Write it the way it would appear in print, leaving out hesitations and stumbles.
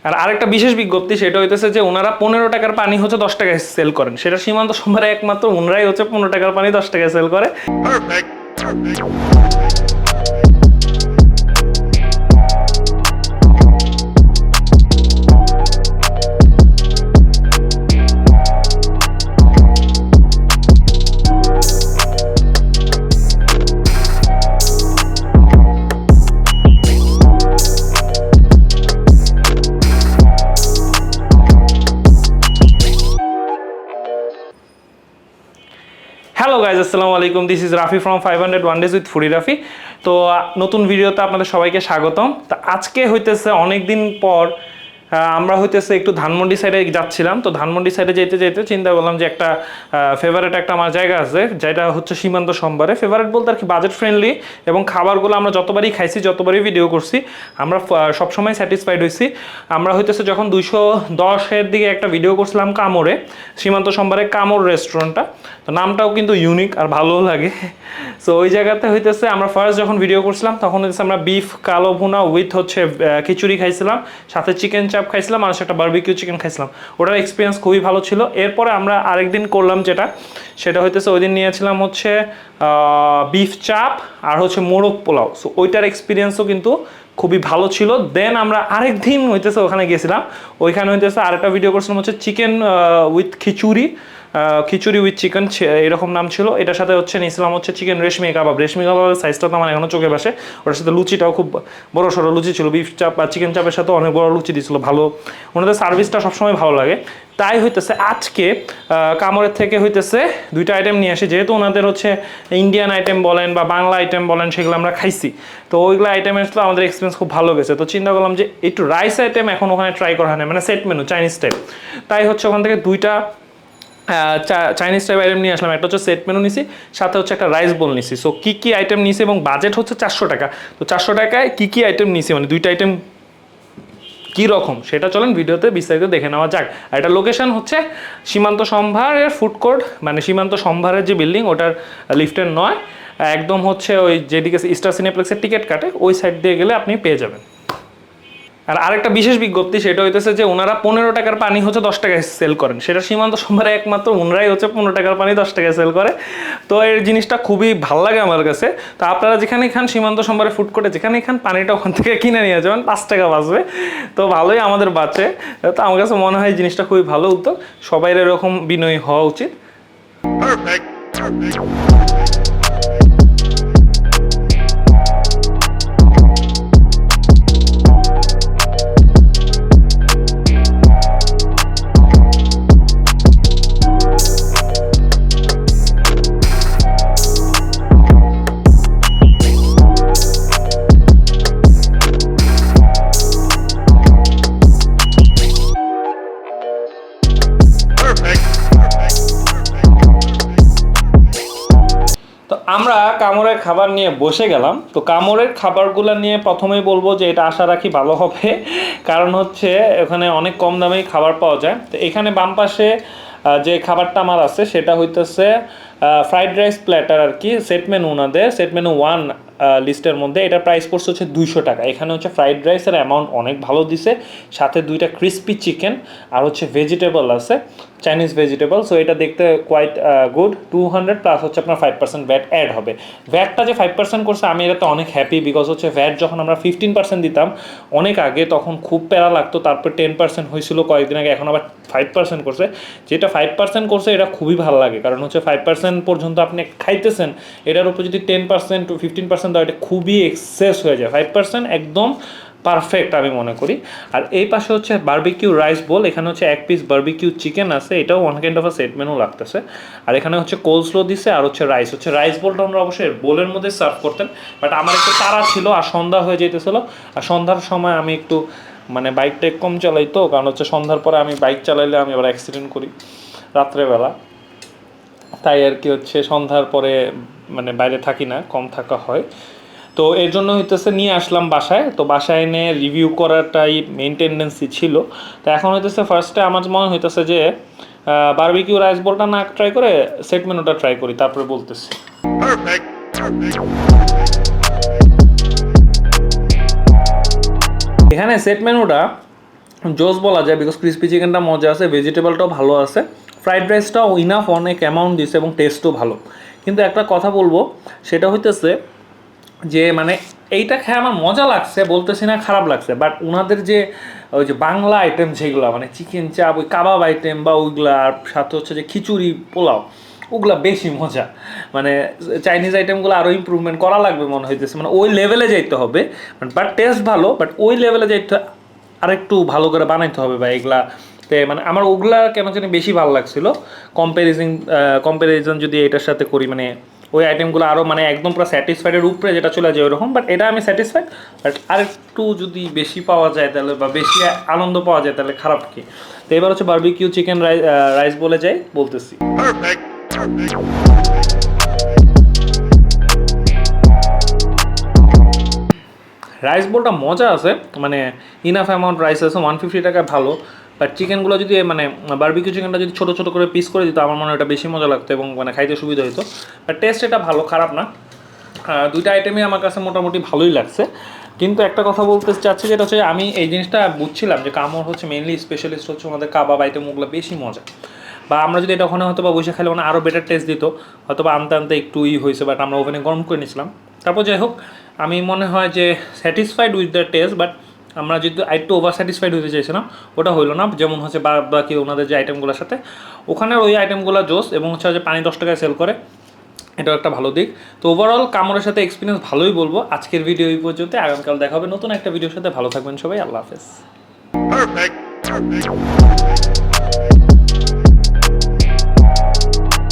আর আরেকটা বিশেষ বিজ্ঞপ্তি, সেটা হইতেছে যে ওনারা 15 টাকার পানি হচ্ছে 10 টাকায় সেল করেন। সেটা সীমান্ত সম্ভারে একমাত্র ওনারাই হচ্ছে 15 টাকার পানি 10 টাকায় সেল করে। হ্যালো গাইজ, আসসালামু আলাইকুম। This is Rafi from 501 days with foodie Rafi. তো নতুন ভিডিওতে আপনাদের সবাইকে স্বাগতম। তো আজকে হইতেছে অনেক দিন পর আমরা হইতেছে একটু ধানমন্ডি সাইডে যাচ্ছিলাম। তো ধানমন্ডি সাইডে যেতে যেতে চিন্তা করলাম যে একটা ফেভারিট একটা আমার জায়গা আছে, যেটা হচ্ছে সীমান্ত সম্ভারে। ফেভারিট বলতে আর কি বাজেট ফ্রেন্ডলি, এবং খাবারগুলো আমরা যতবারই খাইছি, যতবারই ভিডিও করছি, আমরা সবসময় স্যাটিসফাইড হয়েছি। আমরা হইতেছে যখন 210-এর দিকে একটা ভিডিও করছিলাম কামরে, সীমান্ত সম্ভারে কামর রেস্টুরেন্টটা, তো নামটাও কিন্তু ইউনিক আর ভালোও লাগে। সো ওই জায়গাতে হইতেছে আমরা ফার্স্ট যখন ভিডিও করছিলাম তখন হইতেছে আমরা বিফ কালো ভুনা উইথ হচ্ছে খিচুড়ি খাইছিলাম, সাথে চিকেন চাপ খাইছিলাম, আর একটা বারবিকিউ চিকেন খাইছিলাম। ওটার এক্সপিরিয়েন্স খুবই ভালো ছিল। এরপরে আমরা আরেকদিন করলাম সেটা হইতেছে ওই দিন নিয়েছিলাম হচ্ছে বিফ চাপ আর হচ্ছে মোরগ পোলাও। সো ওইটার এক্সপিরিয়েন্সও কিন্তু খুবই ভালো ছিল। দেন আমরা আরেকদিন হইতেছে ওখানে গেছিলাম, ওইখানে হইতেছে আরেকটা ভিডিও করছিলাম হচ্ছে chicken with khichuri with chicken, এরকম নাম ছিল। এটার সাথে হচ্ছে নিয়েছিলাম হচ্ছে চিকেন রেশমি কাবাবের সাইজটা তো আমার এখনও চোখে বাসে। ওটার সাথে লুচিটাও খুব বড় সড়ো লুচি ছিল। বিফ চাপ বা চিকেন চাপের সাথে অনেক বড় লুচি দিয়েছিল। ভালো, ওনাদের সার্ভিসটা সবসময় ভালো লাগে। তাই হইতেছে আজকে কামরের থেকে হইতেছে দুইটা আইটেম নিয়ে আসি, যেহেতু ওনাদের হচ্ছে ইন্ডিয়ান আইটেম বলেন বা বাংলা আইটেম বলেন, সেগুলো আমরা খাইছি। তো ওইগুলো আইটেমের তো আমাদের এক্সপিরিয়েন্স খুব ভালো গেছে। তো চিন্তা করলাম যে একটু রাইস আইটেম এখন ওখানে ট্রাই করা হয় না, মানে সেট মেনু চাইনিজ টাইপ। তাই হচ্ছে ওখান থেকে দুইটা চাইনিজ টাইপ আইটেম নিয়ে আসলাম। একটা হচ্ছে সেট মেনু নিছি, সাথে হচ্ছে একটা রাইস বোল নিছি। সো কী আইটেম নিছি এবং বাজেট হচ্ছে 400 টাকা। তো 400 টাকায় কী আইটেম নিছি, মানে দুইটা আইটেম কী রকম সেটা চলেন ভিডিওতে বিস্তারিত দেখে নেওয়া যাক। আর এটা লোকেশন হচ্ছে সীমান্ত সম্ভারের ফুড কোর্ট, মানে সীমান্ত সম্ভারের যে বিল্ডিং ওটার লিফটের নয়, একদম হচ্ছে ওই যেদিকে স্টার সিনেপ্লেক্সের টিকিট কাটে ওই সাইড দিয়ে গেলে আপনি পেয়ে যাবেন। আর আরেকটা বিশেষ বিজ্ঞপ্তি, সেটা হইতেছে যে ওনারা 15 টাকার পানি হচ্ছে 10 টাকায় সেল করেন। সেটা সীমান্ত সম্ভারে একমাত্র ওনারাই হচ্ছে 15 টাকার পানি 10 টাকায় সেল করে। তো এই জিনিসটা খুবই ভাল লাগে আমার কাছে। তো আপনারা যেখানে খান সীমান্ত সম্ভারে ফুড কোর্টে যেখানে খান, পানিটা ওখান থেকে কিনে নিয়ে যাবেন, 5 টাকা বাঁচবে। তো ভালোই আমাদের বাঁচে। তো আমার কাছে মনে হয় জিনিসটা খুবই ভালো উদ্যোগ, সবাই এরকম বিনয়ী হওয়া উচিত। আমরা কামরের খাবার নিয়ে বসে গেলাম। তো কামরের খাবারগুলো নিয়ে প্রথমেই বলবো যে এটা আশা রাখি ভালো হবে, কারণ হচ্ছে এখানে অনেক কম দামেই খাবার পাওয়া যায়। তো এখানে বাম পাশে যে খাবারটা আমার আছে সেটা হইতেছে ফ্রাইড রাইস প্ল্যাটার আর কি, সেট মেনু ওনাদের, সেট মেনু 1 লিস্টের মধ্যে। এটা প্রাইস পড়ছে হচ্ছে 200 টাকা। এখানে হচ্ছে ফ্রাইড রাইসের অ্যামাউন্ট অনেক ভালো দিছে, সাথে দুইটা ক্রিস্পি চিকেন আর হচ্ছে ভেজিটেবল আছে, চাইনিজ ভেজিটেবল। সো এটা দেখতে কোয়াইট গুড। 200 প্লাস হচ্ছে আপনার 5% ভ্যাট অ্যাড হবে। ভ্যাটটা যে 5% করছে আমি এটাতে অনেক হ্যাপি, বিকজ হচ্ছে ভ্যাট যখন আমরা 15% দিতাম অনেক আগে, তখন খুব প্যারা লাগতো। তারপর 10% হয়েছিল কয়েকদিন আগে, এখন আবার 5% করছে। যেটা 5% করছে এটা খুবই ভালো লাগে, কারণ হচ্ছে 5% পর্যন্ত আপনি খাইতেছেন, এটার উপর যদি 10% to 15% দেওয়া, এটা খুবই এক্সেস হয়ে যায়। 5% একদম পারফেক্ট আমি মনে করি। আর এই পাশে হচ্ছে বারবিকিউ রাইস বোল, এখানে হচ্ছে 1 পিস বারবিকিউ চিকেন আছে, এটাও one kind of a set menu লাগতেছে। আর এখানে হচ্ছে কোলস্লো দিছে, আর হচ্ছে রাইস বোলটা আমরা অবশ্যই বোলের মধ্যে সার্ভ করতেন, বাট আমার একটু তাড়া ছিল আর সন্ধ্যা হয়ে যেতেছিল। আর সন্ধ্যার সময় আমি একটু মানে বাইকটা কম চালাই, তো কারণ হচ্ছে সন্ধ্যার পরে আমি বাইক চালাইলে আমি আবার অ্যাক্সিডেন্ট করি রাত্রেবেলা, তাই আর কি হচ্ছে সন্ধ্যার পরে মানে বাইরে থাকি না, কম থাকা হয়। তো এর জন্য হইতেছে নিয়ে আসলাম বাসায়। তো বাসায় এনে রিভিউ করাটাই মেইন টেন্ডেন্সি ছিল। তো এখন হইতেছে ফার্স্টে আমার মনে হইতেছে যে বারবিকিউ রাইস বোলটা না ট্রাই করে সেট মেনুটা ট্রাই করি, তারপরে বলতেছি। এখানে সেট মেনুটা জোস বলা যায়, বিকজ ক্রিস্পি চিকেনটা মজা আছে, ভেজিটেবলটাও ভালো আছে, ফ্রাইড রাইসটাও ইনাফ অনেক অ্যামাউন্ট দিছে এবং টেস্টও ভালো। কিন্তু একটা কথা বলবো, সেটা হইতেছে যে মানে এইটা খেয়ে আমার মজা লাগছে, বলতেছি না খারাপ লাগছে, বাট ওনাদের যে ওই যে বাংলা আইটেম যেগুলো মানে চিকেন চাপ, ওই কাবাব আইটেম বা ওইগুলা, আর সাথে হচ্ছে যে খিচুড়ি পোলাও, ওগুলা বেশি মজা। মানে চাইনিজ আইটেমগুলো আরও ইম্প্রুভমেন্ট করা লাগবে মনে হইতেছে, মানে ওই লেভেলে যাইতে হবে। বাট টেস্ট ভালো, বাট ওই লেভেলে যাইতে আরেকটু ভালো করে বানাইতে হবে বা এগুলা মানে আমার ওগুলা কেন জানি বেশি ভালো লাগছিল কম্পারিজন যদি এটার সাথে করি, মানে ওই আইটেমগুলো আরও মানে একদম পুরো স্যাটিসফাইডের উপরে যেটা চলে যায় ওরকম, বাট এটা আমি স্যাটিসফাইড। বাট আরেকটু যদি বেশি পাওয়া যায় তাহলে, বা বেশি আনন্দ পাওয়া যায় তাহলে খারাপ কি। তো এবার হচ্ছে বারবিকিউ চিকেন রাইস বলে যাই বলতেছি। রাইস বোলটা মজা আছে, মানে ইনাফ অ্যামাউন্ট রাইস আছে, 150 টাকায় ভালো। বাট চিকেনগুলো যদি মানে বারবিকিউ চিকেনটা যদি ছোটো ছোটো করে পিস করে দিত, আমার মনে হয় এটা বেশি মজা লাগতো এবং মানে খাইতে সুবিধা হতো। বাট টেস্ট এটা ভালো, খারাপ না। দুইটা আইটেমই আমার কাছে মোটামুটি ভালোই লাগছে। কিন্তু একটা কথা বলতে চাচ্ছি, যেটা হচ্ছে আমি এই জিনিসটা বুঝছিলাম যে কামর হচ্ছে মেইনলি স্পেশালিস্ট হচ্ছে ওনাদের কাবাব আইটেম, ওগুলো বেশি মজা। বা আমরা যদি এটা ওখানে হয়তো বা বসে খেলে ওখানে আরও বেটার টেস্ট দিত, হয়তো বা আনতে আনতে একটু হয়েছে, বাট আমরা ওখানে গরম করে নিয়েছিলাম। তারপর যাই হোক, আমি মনে হয় যে satisfied with the test, but আমরা যদি একটু ওভার স্যাটিসফাইড হতে চাইছিলাম, ওটা হইলো না। যেমন হচ্ছে বাকি ওনাদের যে আইটেমগুলোর সাথে, ওখানের ওই আইটেমগুলো জোস, এবং হচ্ছে যে পানি 10 টাকায় সেল করে, এটাও একটা ভালো দিক। তো ওভারঅল কামরের সাথে এক্সপিরিয়েন্স ভালোই বলবো। আজকের ভিডিও এই পর্যন্ত, আগামীকাল দেখা হবে নতুন একটা ভিডিওর সাথে। ভালো থাকবেন সবাই, আল্লাহ হাফেজ।